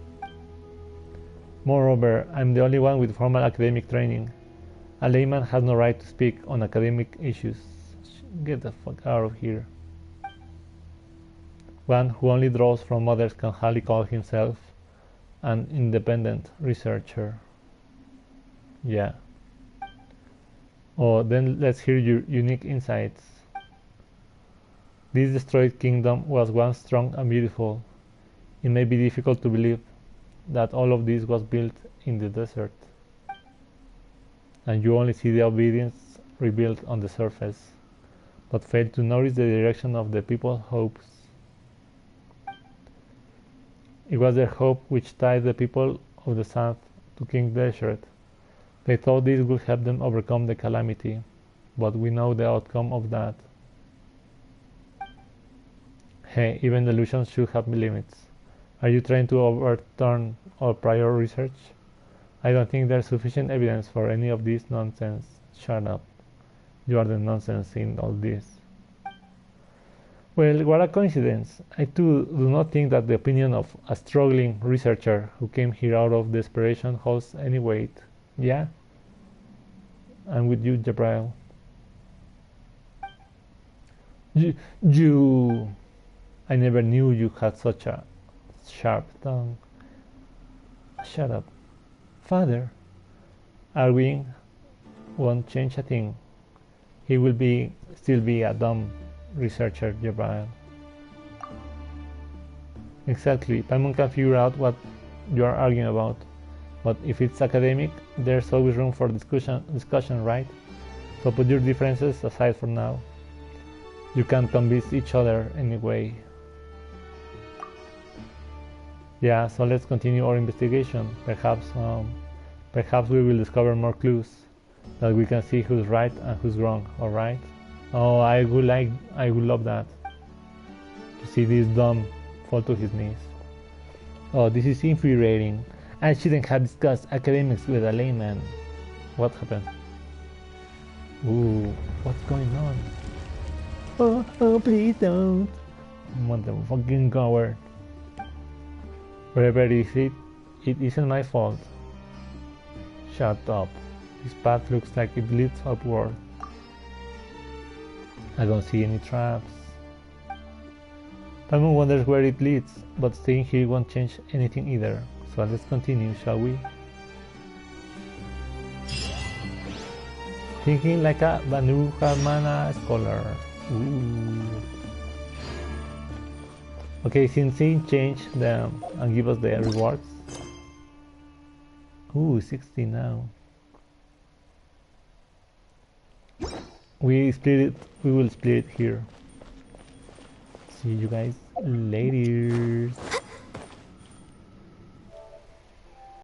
Moreover, I'm the only one with formal academic training. A layman has no right to speak on academic issues. Get the fuck out of here. One who only draws from others can hardly call himself an independent researcher. Yeah. Oh, then let's hear your unique insights. This destroyed kingdom was once strong and beautiful. It may be difficult to believe that all of this was built in the desert, and you only see the obedience rebuilt on the surface, but fail to notice the direction of the people's hopes. It was their hope which tied the people of the south to King Desert. They thought this would help them overcome the calamity, but we know the outcome of that. Hey, even delusions should have limits. Are you trying to overturn all prior research? I don't think there's sufficient evidence for any of this nonsense. Shut up. You are the nonsense in all this. Well, what a coincidence. I too do not think that the opinion of a struggling researcher who came here out of desperation holds any weight. Yeah? I'm with you, Jabrail. You... I never knew you had such a sharp tongue. Shut up. Father, Arwing won't change a thing. He will still be a dumb researcher, Jabrail. Exactly. Paimon can figure out what you are arguing about. But if it's academic, there's always room for discussion, right? So put your differences aside for now. You can't convince each other anyway. Yeah, so let's continue our investigation. Perhaps we will discover more clues that we can see who's right and who's wrong. All right? Oh, I would love that. To see this dumb fall to his knees. Oh, this is infuriating. I shouldn't have discussed academics with a layman. What happened? Ooh, what's going on? Oh, please don't. Motherfucking coward. Wherever is it, it isn't my fault. Shut up. This path looks like it leads upward. I don't see any traps. Paimon wonders where it leads, but staying here won't change anything either. So let's continue, shall we? Thinking like a Banu Harmana scholar. Ooh. Okay, since he changed them and give us the rewards. Ooh, 60 now. We will split it here. See you guys later.